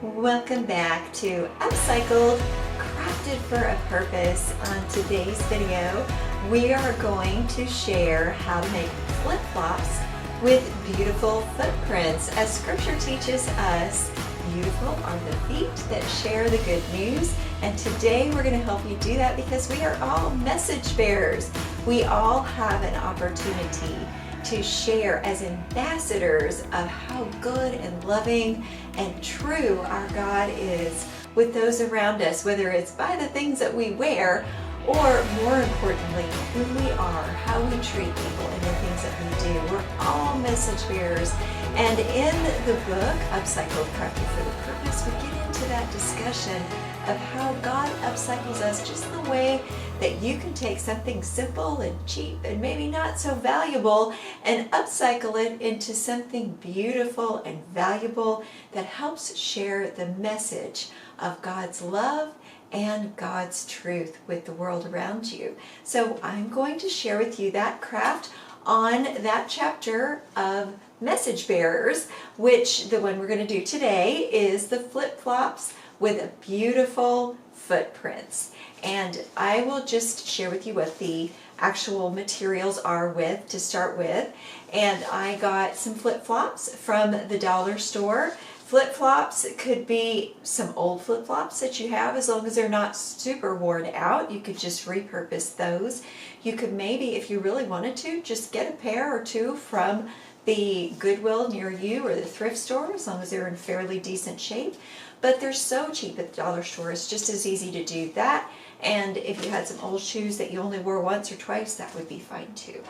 Welcome back to Upcycled, Crafted for a Purpose. On today's video, we are going to share how to make flip-flops with beautiful footprints. As scripture teaches us, beautiful are the feet that share the good news. And today we're going to help you do that because we are all message bearers. We all have an opportunity to share as ambassadors of how good and loving and true our God is with those around us, whether it's by the things that we wear or, more importantly, who we are, how we treat people, and the things that we do. We're all message bearers. And in the book, Upcycled, Crafted for the Purpose, we get into that discussion of how God upcycles us just the way that you can take something simple and cheap and maybe not so valuable and upcycle it into something beautiful and valuable that helps share the message of God's love and God's truth with the world around you. So I'm going to share with you that craft on that chapter of message bearers, which the one we're going to do today is the flip-flops with beautiful footprints. And I will just share with you what the actual materials are to start with. And I got some flip-flops from the dollar store. Flip-flops could be some old flip-flops that you have, as long as they're not super worn out. You could just repurpose those. You could maybe, if you really wanted to, just get a pair or two from the Goodwill near you or the thrift store, as long as they're in fairly decent shape. But they're so cheap at the dollar store, it's just as easy to do that. And if you had some old shoes that you only wore once or twice, that would be fine too.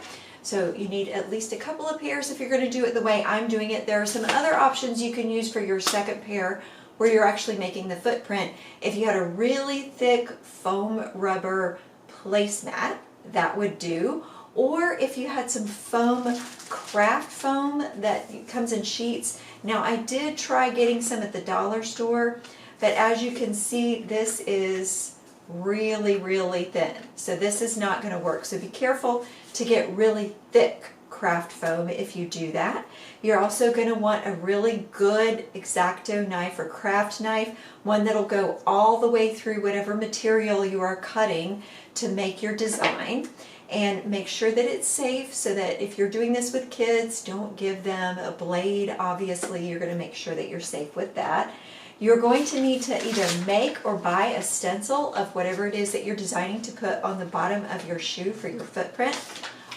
So you need at least a couple of pairs if you're going to do it the way I'm doing it. There are some other options you can use for your second pair where you're actually making the footprint. If you had a really thick foam rubber placemat, that would do. Or if you had some foam, craft foam that comes in sheets. Now I did try getting some at the dollar store, but as you can see, this is really thin. So this is not going to work. So be careful to get really thick craft foam if you do that. You're also going to want a really good X-Acto knife or craft knife, one that'll go all the way through whatever material you are cutting to make your design. And make sure that it's safe, so that if you're doing this with kids, don't give them a blade. Obviously, you're going to make sure that you're safe with that. You're going to need to either make or buy a stencil of whatever it is that you're designing to put on the bottom of your shoe for your footprint.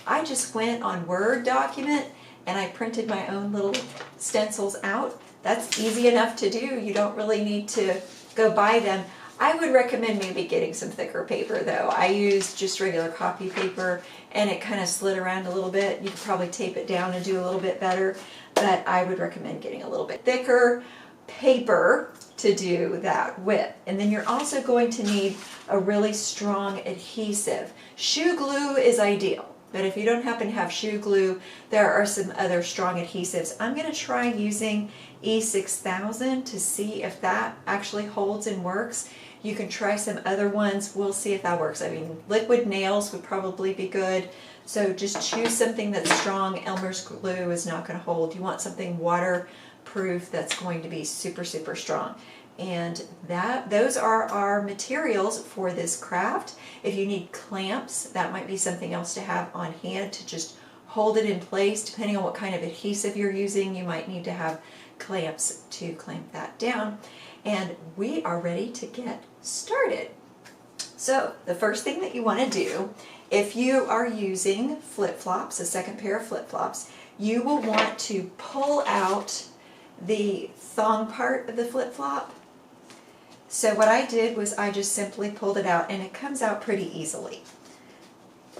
I just went on Word document and I printed my own little stencils out. That's easy enough to do. You don't really need to go buy them. I would recommend maybe getting some thicker paper though. I used just regular copy paper and it kind of slid around a little bit. You could probably tape it down and do a little bit better, but I would recommend getting a little bit thicker paper to do that with. And then you're also going to need a really strong adhesive. Shoe glue is ideal, but if you don't happen to have shoe glue, there are some other strong adhesives. I'm going to try using E6000 to see if that actually holds and works. You can try some other ones. We'll see if that works. I mean, liquid nails would probably be good. So just choose something that's strong. Elmer's glue is not going to hold. You want something waterproof that's going to be super strong. And those are our materials for this craft. If you need clamps, that might be something else to have on hand to just hold it in place. Depending on what kind of adhesive you're using, you might need to have clamps to clamp that down. And we are ready to get started. So the first thing that you want to do, if you are using flip-flops, a second pair of flip-flops, you will want to pull out the thong part of the flip-flop. So what I did was I just simply pulled it out, and it comes out pretty easily.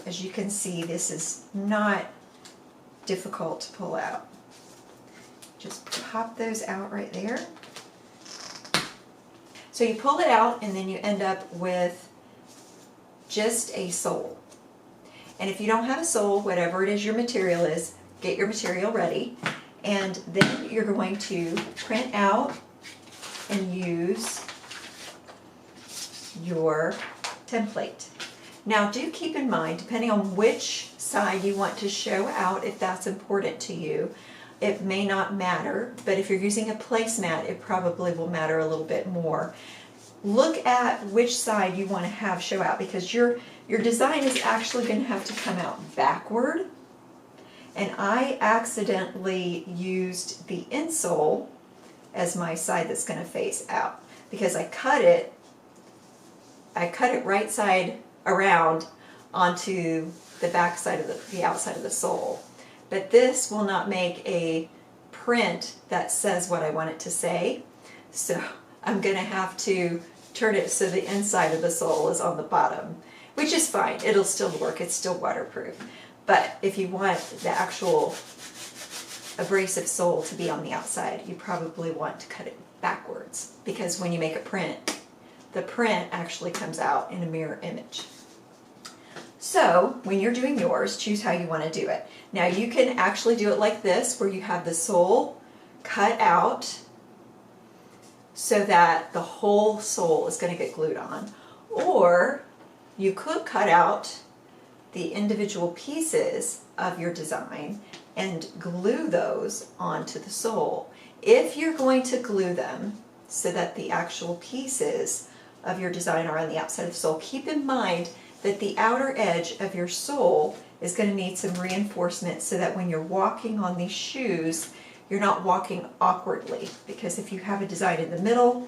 As you can see, this is not difficult to pull out. Just pop those out right there. So you pull it out and then you end up with just a sole. And if you don't have a sole, whatever it is your material is, get your material ready. And then you're going to print out and use your template. Now do keep in mind, depending on which side you want to show out, if that's important to you, it may not matter, but if you're using a placemat, it probably will matter a little bit more. Look at which side you want to have show out, because your design is actually going to have to come out backward. And I accidentally used the insole as my side that's going to face out, because I cut it right side around onto the back side of the outside of the sole. But this will not make a print that says what I want it to say. So I'm going to have to turn it so the inside of the sole is on the bottom, which is fine. It'll still work. It's still waterproof. But if you want the actual abrasive sole to be on the outside, you probably want to cut it backwards, because when you make a print, the print actually comes out in a mirror image. So when you're doing yours, choose how you want to do it. Now you can actually do it like this, where you have the sole cut out so that the whole sole is going to get glued on. Or you could cut out the individual pieces of your design and glue those onto the sole. If you're going to glue them so that the actual pieces of your design are on the outside of the sole, keep in mind that the outer edge of your sole is going to need some reinforcement, so that when you're walking on these shoes, you're not walking awkwardly, because if you have a design in the middle,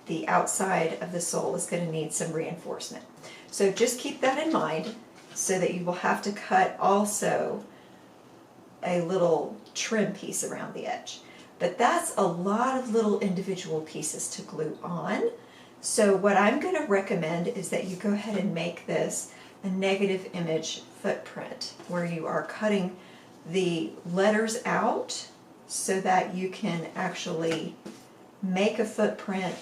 the outside of the sole is going to need some reinforcement. So just keep that in mind, so that you will have to cut also a little trim piece around the edge. But that's a lot of little individual pieces to glue on. So what I'm going to recommend is that you go ahead and make this a negative image footprint, where you are cutting the letters out so that you can actually make a footprint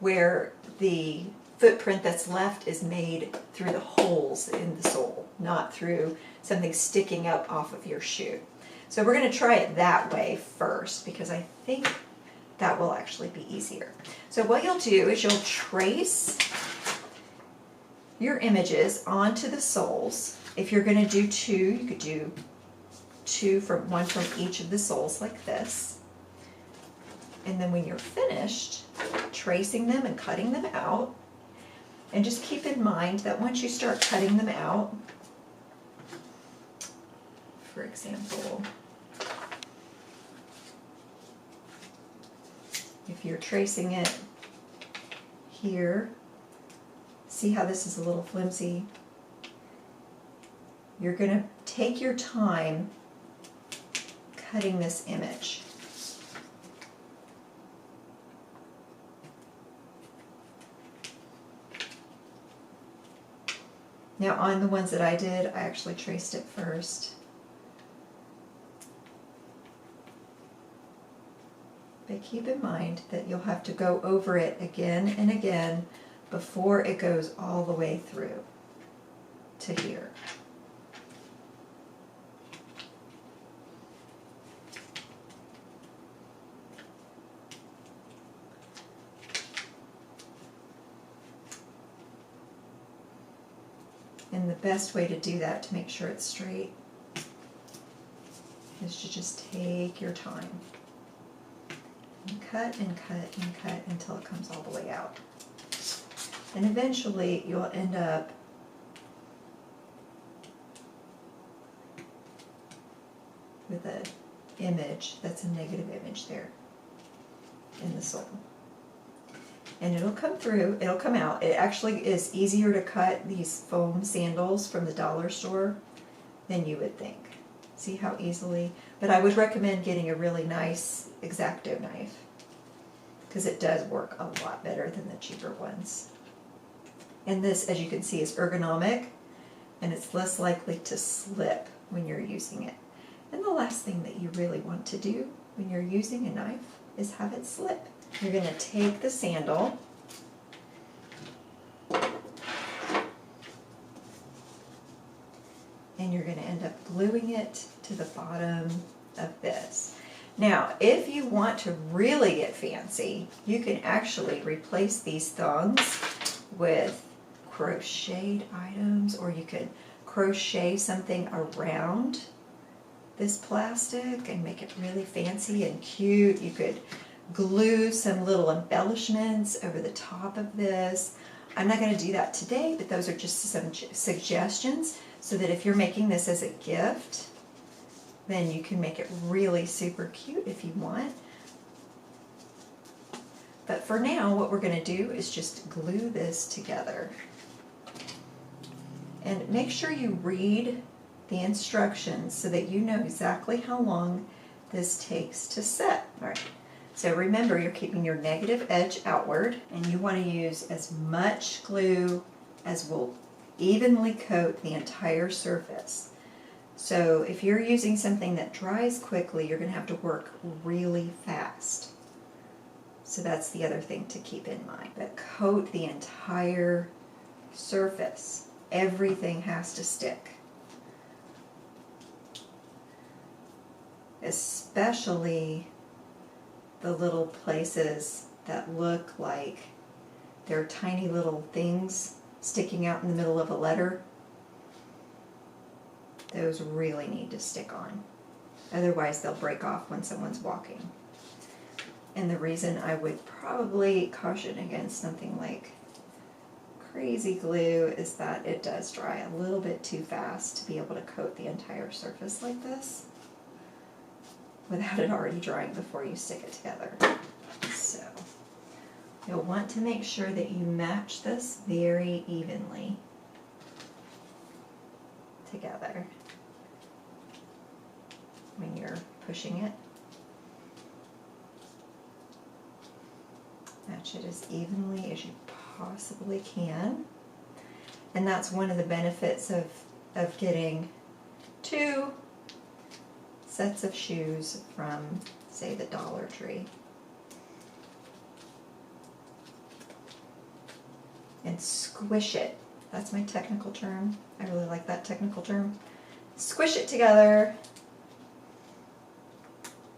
where the footprint that's left is made through the holes in the sole, not through something sticking up off of your shoe. So we're going to try it that way first, because I think that will actually be easier. So what you'll do is you'll trace your images onto the soles. If you're going to do two, you could do one from each of the soles like this. And then when you're finished tracing them and cutting them out, and just keep in mind that once you start cutting them out, for example, if you're tracing it here, see how this is a little flimsy? You're going to take your time cutting this image. Now on the ones that I did, I actually traced it first. But keep in mind that you'll have to go over it again and again before it goes all the way through to here. And the best way to do that, to make sure it's straight, is to just take your time and cut and cut and cut until it comes all the way out. And eventually you'll end up with an image that's a negative image there in the sole. And it'll come through, it'll come out. It actually is easier to cut these foam sandals from the dollar store than you would think. See how easily? But I would recommend getting a really nice X-Acto knife, because it does work a lot better than the cheaper ones. And this, as you can see, is ergonomic, and it's less likely to slip when you're using it. And the last thing that you really want to do when you're using a knife is have it slip. You're going to take the sandal and you're going to end up gluing it to the bottom of this. Now, if you want to really get fancy, you can actually replace these thongs with crocheted items, or you could crochet something around this plastic and make it really fancy and cute. You could glue some little embellishments over the top of this. I'm not going to do that today, but those are just some suggestions so that if you're making this as a gift, then you can make it really super cute if you want. But for now, what we're going to do is just glue this together. And make sure you read the instructions so that you know exactly how long this takes to set. All right. So remember, you're keeping your negative edge outward, and you want to use as much glue as will evenly coat the entire surface. So if you're using something that dries quickly, you're going to have to work really fast. So that's the other thing to keep in mind. But coat the entire surface. Everything has to stick. Especially the little places that look like they're tiny little things sticking out in the middle of a letter. Those really need to stick on. Otherwise they'll break off when someone's walking. And the reason I would probably caution against something like crazy glue is that it does dry a little bit too fast to be able to coat the entire surface like this without it already drying before you stick it together. So you'll want to make sure that you match this very evenly together when you're pushing it. Match it as evenly as you possibly can. And that's one of the benefits of getting 2 sets of shoes from, say, the Dollar Tree. And squish it. That's my technical term. I really like that technical term. Squish it together,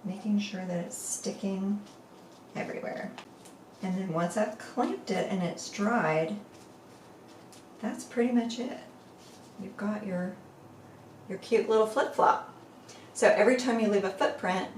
making sure that it's sticking everywhere. And then once I've clamped it and it's dried, that's pretty much it. You've got your cute little flip-flop. So every time you leave a footprint,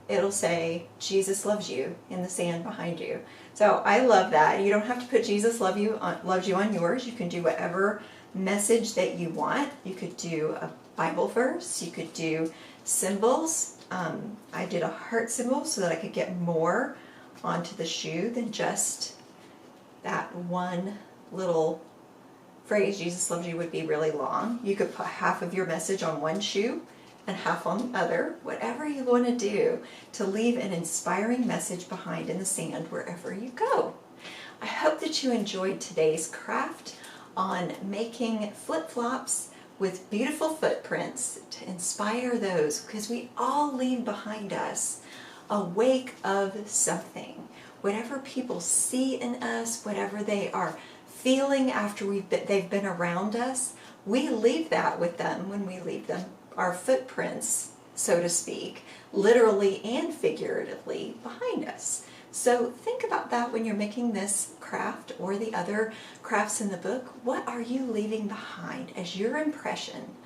it'll say, Jesus loves you in the sand behind you. So I love that. You don't have to put Jesus loves you on yours. You can do whatever message that you want. You could do a Bible verse. You could do symbols. I did a heart symbol so that I could get more onto the shoe than just that one little phrase, Jesus loves you, would be really long. You could put half of your message on one shoe and half on the other, whatever you want to do to leave an inspiring message behind in the sand wherever you go. I hope that you enjoyed today's craft on making flip-flops with beautiful footprints to inspire those, because we all leave behind us a wake of something. Whatever people see in us, whatever they are feeling after they've been around us, we leave that with them when we leave them, our footprints, so to speak, literally and figuratively behind us. So think about that when you're making this craft or the other crafts in the book. What are you leaving behind as your impression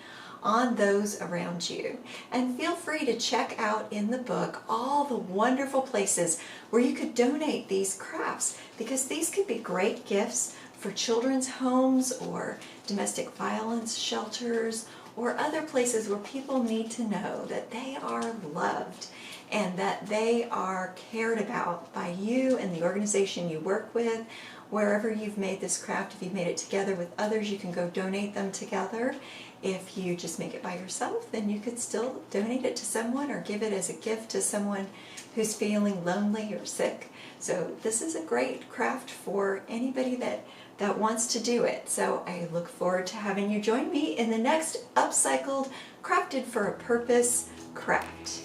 on those around you? And feel free to check out in the book all the wonderful places where you could donate these crafts, because these could be great gifts for children's homes or domestic violence shelters or other places where people need to know that they are loved and that they are cared about by you and the organization you work with. Wherever you've made this craft, if you've made it together with others, you can go donate them together. If you just make it by yourself, then you could still donate it to someone or give it as a gift to someone who's feeling lonely or sick. So this is a great craft for anybody that wants to do it. So I look forward to having you join me in the next Upcycled, Crafted for a Purpose craft.